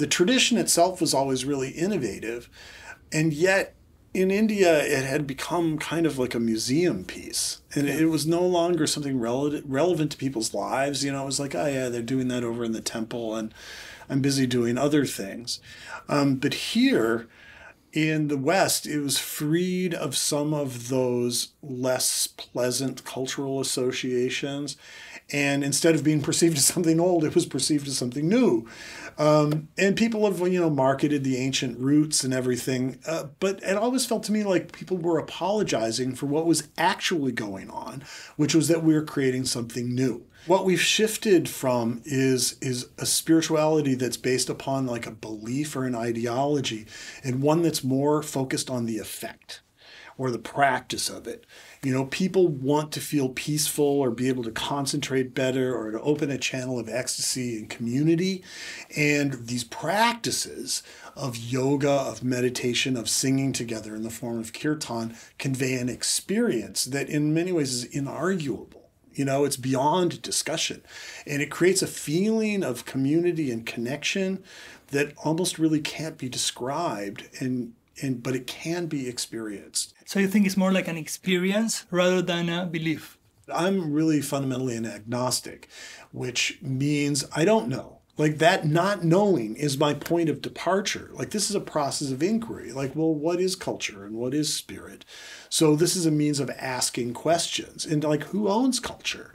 The tradition itself was always really innovative, and yet in India it had become kind of like a museum piece, and it was no longer something relevant to people's lives. You know, it was like, oh yeah, they're doing that over in the temple, and I'm busy doing other things. But here in the West, it was freed of some of those less pleasant cultural associations. And instead of being perceived as something old, it was perceived as something new. And people have, marketed the ancient roots and everything. But it always felt to me like people were apologizing for what was actually going on, which was that we were creating something new. What we've shifted from is a spirituality that's based upon like a belief or an ideology, and one that's more focused on the effect or the practice of it. People want to feel peaceful or be able to concentrate better or to open a channel of ecstasy and community. And these practices of yoga, of meditation, of singing together in the form of kirtan convey an experience that in many ways is inarguable. It's beyond discussion. And it creates a feeling of community and connection that almost really can't be described, but it can be experienced. So you think it's more like an experience rather than a belief? I'm really fundamentally an agnostic, which means I don't know. Like that not knowing is my point of departure. Like this is a process of inquiry. Like, well, what is culture and what is spirit? So this is a means of asking questions. And like, who owns culture?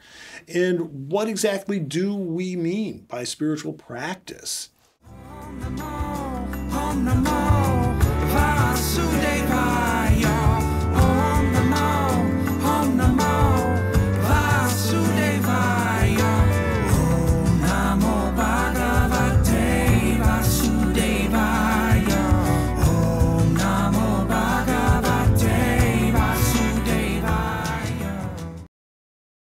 And what exactly do we mean by spiritual practice?